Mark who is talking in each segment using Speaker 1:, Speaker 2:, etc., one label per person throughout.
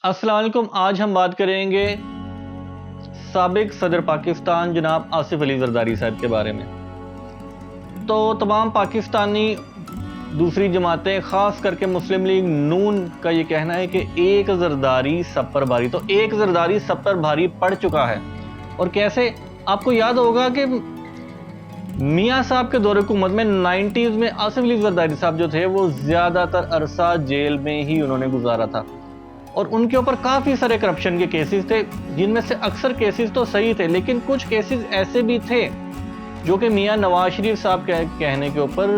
Speaker 1: अस्सलाम वालेकुम। आज हम बात करेंगे साबिक सदर पाकिस्तान जनाब आसिफ अली जरदारी साहब के बारे में। तो तमाम पाकिस्तानी दूसरी जमातें ख़ास करके मुस्लिम लीग नून का ये कहना है कि एक जरदारी सब पर भारी। तो एक जरदारी सब पर भारी पड़ चुका है। और कैसे, आपको याद होगा कि मियाँ साहब के दौरे हुकूमत में 90s में आसिफ अली जरदारी साहब जो थे वो ज़्यादातर अरसा जेल में ही उन्होंने गुजारा था और उनके ऊपर काफ़ी सारे करप्शन के केसेस थे, जिनमें से अक्सर केसेस तो सही थे, लेकिन कुछ केसेस ऐसे भी थे जो कि मियाँ नवाज शरीफ साहब के कहने के ऊपर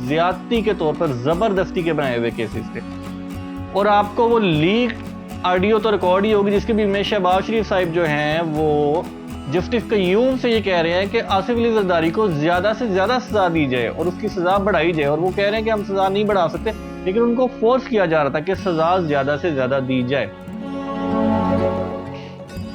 Speaker 1: ज्यादती के तौर पर ज़बरदस्ती के बनाए हुए केसेस थे। और आपको वो लीक ऑडियो तो रिकॉर्ड ही होगी जिसके भी में शहबाज शरीफ साहब जो हैं वो जस्टिस कय्यूम से ये कह रहे हैं कि आसिफ अली जरदारी को ज़्यादा से ज़्यादा सज़ा दी जाए और उसकी सज़ा बढ़ाई जाए। और वो कह रहे हैं कि हम सज़ा नहीं बढ़ा सकते, लेकिन उनको फोर्स किया जा रहा था कि सज़ा ज़्यादा से ज़्यादा दी जाए।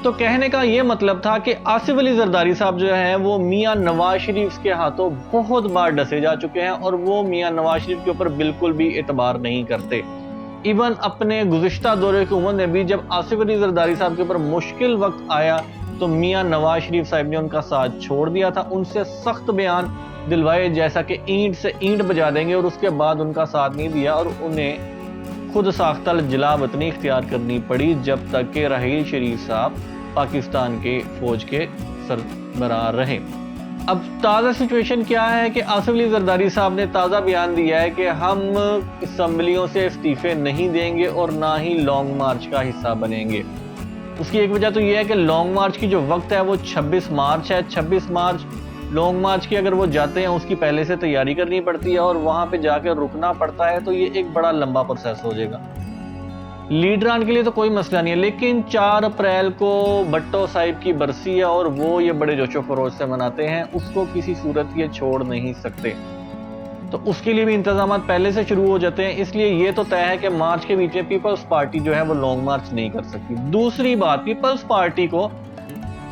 Speaker 1: तो कहने का ये मतलब था कि आसिफ अली जरदारी साहब जो हैं वो मियाँ नवाज शरीफ के हाथों बहुत बार डसे जा चुके हैं और वो मियाँ नवाज शरीफ के ऊपर बिल्कुल भी एतबार नहीं करते। इवन अपने गुज़िश्ता दौरे हुकूमत में भी जब आसिफ अली जरदारी साहब के ऊपर मुश्किल वक्त आया तो मियाँ नवाज शरीफ साहब ने उनका साथ छोड़ दिया था, उनसे सख्त बयान दिलवाए जैसा कि ईंट से ईंट बजा देंगे, और उसके बाद उनका साथ नहीं दिया और उन्हें खुद साख्तल जलावतनी इख्तियार करनी पड़ी जब तक कि राहील शरीफ साहब पाकिस्तान के फौज के सरबराह रहे। अब ताज़ा सिचुएशन क्या है कि आसिफ अली जरदारी साहब ने ताज़ा बयान दिया है कि हम असम्बलियों से इस्तीफे नहीं देंगे और ना ही लॉन्ग मार्च का हिस्सा बनेंगे। उसकी एक वजह तो यह है कि लॉन्ग मार्च की जो वक्त है वो 26 मार्च है। 26 मार्च लॉन्ग मार्च की अगर वो जाते हैं उसकी पहले से तैयारी करनी पड़ती है और वहाँ पे जाकर रुकना पड़ता है, तो ये एक बड़ा लंबा प्रोसेस हो जाएगा। लीडरान के लिए तो कोई मसला नहीं है, लेकिन 4 अप्रैल को भट्टो साहिब की बरसी है और वो ये बड़े जोशो खरोश से मनाते हैं, उसको किसी सूरत ये छोड़ नहीं सकते। तो उसके लिए भी इंतजाम पहले से शुरू हो जाते हैं। इसलिए ये तो तय है कि मार्च के बीच में पीपल्स पार्टी जो है वो लॉन्ग मार्च नहीं कर सकती। दूसरी बात, पीपल्स पार्टी को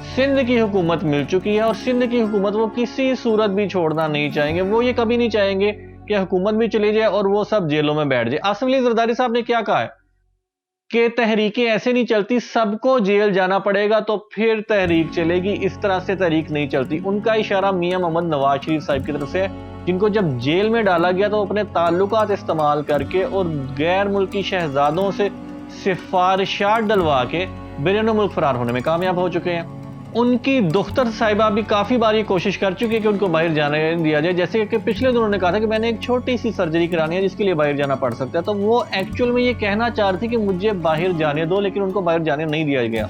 Speaker 1: सिंध की हुकूमत मिल चुकी है और सिंध की हुकूमत वो किसी सूरत भी छोड़ना नहीं चाहेंगे। वो ये कभी नहीं चाहेंगे कि हुकूमत भी चली जाए और वो सब जेलों में बैठ जाए। आसिफ अली जरदारी साहब ने क्या कहा है कि तहरीकें ऐसे नहीं चलती, सबको जेल जाना पड़ेगा तो फिर तहरीक चलेगी, इस तरह से तहरीक नहीं चलती। उनका इशारा मियाँ मोहम्मद नवाज शरीफ साहब की तरफ से है, जिनको जब जेल में डाला गया तो अपने ताल्लुकात इस्तेमाल करके और गैर मुल्की शहजादों से सिफारिशात डलवा के बैरून मुल्क फरार होने में कामयाब हो चुके हैं। उनकी दुख्तर साहिबा भी काफ़ी बार ये कोशिश कर चुकी है कि उनको बाहर जाने दिया जाए, जैसे कि पिछले दिनों उन्होंने कहा था कि मैंने एक छोटी सी सर्जरी करानी है जिसके लिए बाहर जाना पड़ सकता है। तो वो एक्चुअल में ये कहना चाह रही थी कि मुझे बाहर जाने दो, लेकिन उनको बाहर जाने नहीं दिया गया।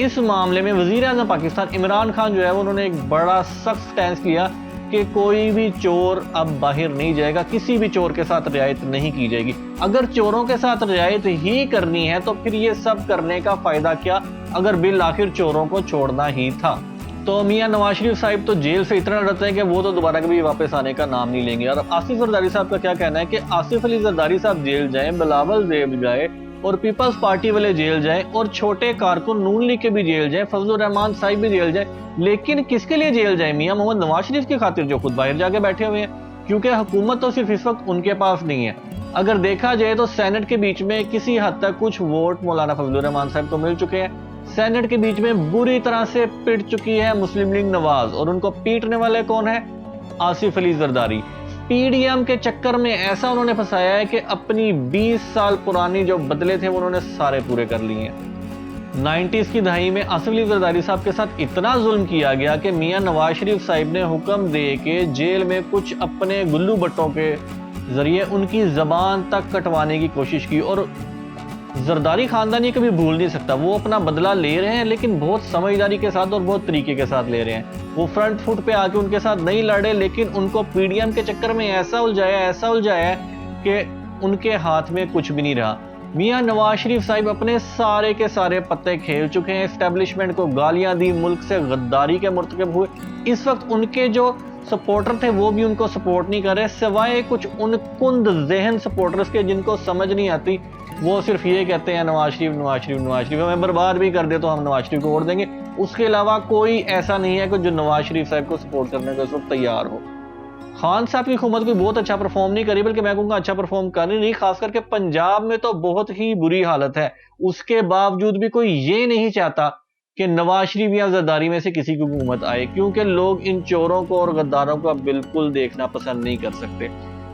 Speaker 1: इस मामले में वज़ीर आज़म पाकिस्तान इमरान खान जो है उन्होंने एक बड़ा सख्त स्टैंस लिया कि कोई भी चोर अब बाहर नहीं जाएगा, किसी भी चोर के साथ रियायत नहीं की जाएगी। अगर चोरों के साथ रियायत ही करनी है तो फिर ये सब करने का फ़ायदा क्या, अगर बिल आखिर चोरों को छोड़ना ही था। तो मियाँ नवाज शरीफ साहब तो जेल से इतना डरते हैं कि वो तो दोबारा कभी वापस आने का नाम नहीं लेंगे। और आसिफ जरदारी साहब का क्या कहना है कि आसिफ अली जरदारी साहब जेल जाएं, बिलावल ज़ेब जाए और पीपल्स पार्टी वाले जेल जाएं और छोटे कारकुन नून लीग के भी जेल जाएं, फजलुर रहमान साहिब भी जेल जाएं, लेकिन किसके लिए जेल जाएं? मियाँ मोहम्मद नवाज शरीफ की खातिर जो खुद बाहर जाके बैठे हुए हैं, क्योंकि हुकूमत तो सिर्फ इस वक्त उनके पास नहीं है। अगर देखा जाए तो सेनेट के बीच में किसी हद तक कुछ वोट मौलाना फजलुर रहमान साहब को मिल चुके हैं। सेनेट के बीच में बुरी तरह से पिट चुकी है मुस्लिम लीग नवाज, और उनको पीटने वाले कौन है? आसिफ अली जरदारी। पीडीएम के चक्कर में ऐसा उन्होंने फंसाया है कि अपनी 20 साल पुरानी जो बदले थे वो उन्होंने सारे पूरे कर लिए हैं। 90s की दहाई में आसिफ अली जरदारी साहब के साथ इतना जुल्म किया गया कि मियाँ नवाज शरीफ साहब ने हुक्म दे के जेल में कुछ अपने गुल्लू भट्टों के जरिए उनकी जबान तक कटवाने की कोशिश की। और जरदारी खानदान ये कभी भूल नहीं सकता, वो अपना बदला ले रहे हैं लेकिन बहुत समझदारी के साथ और बहुत तरीके के साथ ले रहे हैं। वो फ्रंट फुट पे आके उनके साथ नहीं लड़े, लेकिन उनको पीडीएम के चक्कर में ऐसा उलझाया कि उनके हाथ में कुछ भी नहीं रहा। मियाँ नवाज शरीफ साहब अपने सारे के सारे पत्ते खेल चुके हैं, एस्टेब्लिशमेंट को गालियां दी, मुल्क से गद्दारी के मुर्तकब हुए। इस वक्त उनके जो सपोर्टर थे वो भी उनको सपोर्ट नहीं कर रहे, सिवाय कुछ उन कुंद जहन सपोर्टर्स के जिनको समझ नहीं आती। वो सिर्फ ये कहते हैं नवाज शरीफ हमें बर्बाद भी कर दे तो हम नवाज शरीफ को वोट देंगे। उसके अलावा कोई ऐसा नहीं है कि जो नवाज शरीफ साहब को सपोर्ट करने को इस वक्त तैयार हो। خان صاحب کی حکومت کوئی بہت اچھا پرفارم نہیں کری، بلکہ میں کہوں گا اچھا پرفارم کرنی نہیں، خاص کر کے پنجاب میں تو بہت ہی بری حالت ہے۔ اس کے باوجود بھی کوئی یہ نہیں چاہتا کہ نواز شریف یا زرداری میں سے کسی کی حکومت آئے، کیونکہ لوگ ان چوروں کو اور غداروں کو بالکل دیکھنا پسند نہیں کر سکتے۔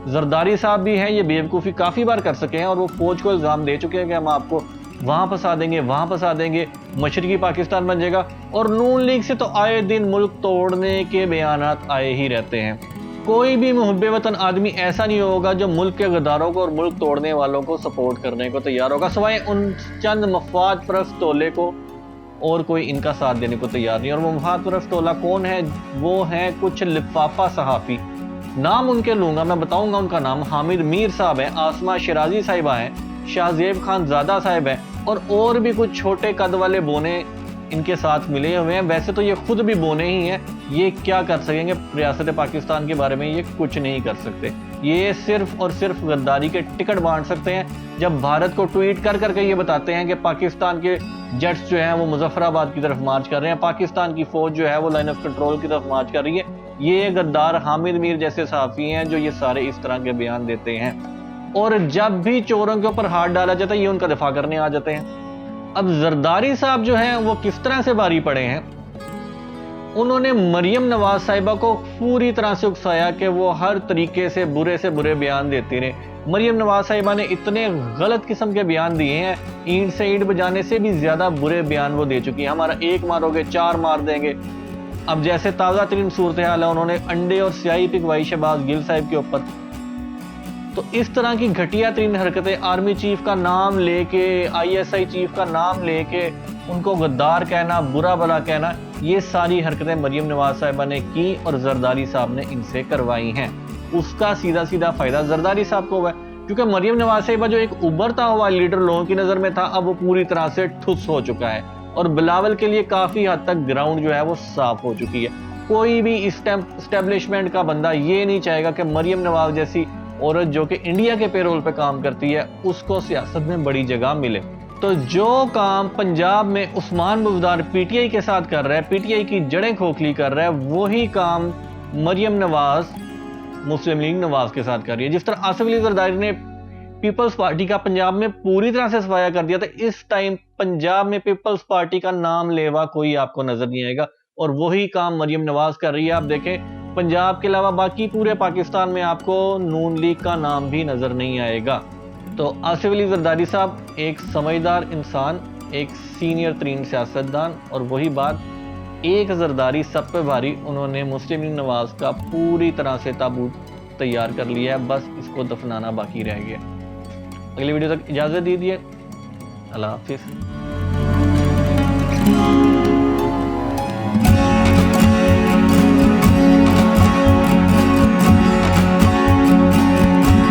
Speaker 1: زرداری صاحب بھی ہیں، یہ بیوقوفی کافی بار کر سکے ہیں اور وہ فوج کو الزام دے چکے ہیں کہ ہم آپ کو وہاں پھنسا دیں گے، وہاں پھنسا دیں گے، مشرقی پاکستان بن جائے گا۔ اور نون لیگ سے تو آئے دن ملک توڑنے کے بیانات آئے ہی رہتے ہیں۔ کوئی بھی محب وطن آدمی ایسا نہیں ہوگا جو ملک کے غداروں کو اور ملک توڑنے والوں کو سپورٹ کرنے کو تیار ہوگا، سوائے ان چند مفاد پرست ٹولے کو، اور کوئی ان کا ساتھ دینے کو تیار نہیں۔ اور وہ مفاد پرست ٹولہ کون ہے؟ وہ ہیں کچھ لفافہ صحافی، نام ان کے لوں گا، میں بتاؤں گا ان کا نام۔ حامد میر صاحب ہیں، آسمہ شیرازی صاحبہ ہیں، شاہ زیب خان زادہ صاحب ہیں، اور بھی کچھ چھوٹے قد والے بونے ان کے ساتھ ملے ہوئے ہیں۔ ویسے تو یہ خود بھی بونے ہی ہیں، یہ کیا کر سکیں گے ریاست پاکستان کے بارے میں؟ یہ کچھ نہیں کر سکتے، یہ صرف اور صرف غداری کے ٹکٹ بانٹ سکتے ہیں۔ جب بھارت کو ٹویٹ کر کر کے یہ بتاتے ہیں کہ پاکستان کے جیٹس جو ہیں وہ مظفر آباد کی طرف مارچ کر رہے ہیں، پاکستان کی فوج جو ہے وہ لائن آف کنٹرول کی طرف مارچ کر رہی ہے، یہ غدار حامد میر جیسے صحافی ہیں جو یہ سارے اس طرح کے بیان دیتے ہیں۔ اور جب بھی چوروں کے اوپر ہاتھ ڈالا جاتا ہے یہ ان کا دفاع کرنے آ جاتے ہیں۔ اب زرداری صاحب جو ہیں وہ کس طرح سے باری پڑے ہیں؟ انہوں نے مریم نواز صاحبہ کو پوری طرح سے اکسایا کہ وہ ہر طریقے سے برے بیان دیتی رہے۔ مریم نواز صاحبہ نے اتنے غلط قسم کے بیان دیے ہیں، اینٹ سے اینٹ بجانے سے بھی زیادہ برے بیان وہ دے چکی ہیں۔ ہمارا ایک مارو گے 4 مار دیں گے۔ اب جیسے تازہ ترین صورتحال ہے، انہوں نے انڈے اور سیاہی پکوائی شہباز گل صاحب کے اوپر۔ تو اس طرح کی گھٹیا ترین حرکتیں آرمی چیف کا نام لے کے، ISI چیف کا نام لے کے ان کو غدار کہنا، برا بلا کہنا، یہ ساری حرکتیں مریم نواز صاحبہ نے کی اور زرداری صاحب نے ان سے کروائی ہیں۔ اس کا سیدھا فائدہ زرداری صاحب کو ہوا ہے، کیونکہ مریم نواز صاحبہ جو ایک ابھرتا ہوا لیڈر لوگوں کی نظر میں تھا، اب وہ پوری طرح سے ٹھس ہو چکا ہے اور بلاول کے لیے کافی حد تک گراؤنڈ جو ہے وہ صاف ہو چکی ہے۔ کوئی بھی اسٹیبلشمنٹ کا بندہ یہ نہیں چاہے گا کہ مریم نواز جیسی عورت جو کہ انڈیا کے پیرول پہ کام کرتی ہے اس کو سیاست میں بڑی جگہ ملے۔ تو جو کام پنجاب میں عثمان بزدار PTI کے ساتھ کر رہا ہے، PTI کی جڑیں کھوکھلی کر رہا ہے، وہی کام مریم نواز مسلم لیگ نواز کے ساتھ کر رہی ہے۔ جس طرح آصف علی زرداری نے پیپلز پارٹی کا پنجاب میں پوری طرح سے صفایا کر دیا تھا، اس ٹائم پنجاب میں پیپلز پارٹی کا نام لیوا کوئی آپ کو نظر نہیں آئے گا، اور وہی کام مریم نواز کر رہی ہے۔ آپ دیکھیں پنجاب کے علاوہ باقی پورے پاکستان میں آپ کو نون لیگ کا نام بھی نظر نہیں آئے گا۔ تو آصف علی زرداری صاحب ایک سمجھدار انسان، ایک سینئر ترین سیاستدان، اور وہی بات ایک زرداری سب پہ بھاری، انہوں نے مسلم لیگ نواز کا پوری طرح سے تابوت تیار کر لیا ہے، بس اس کو دفنانا باقی رہ گیا۔ اگلی ویڈیو تک اجازت دیجیے، اللہ حافظ۔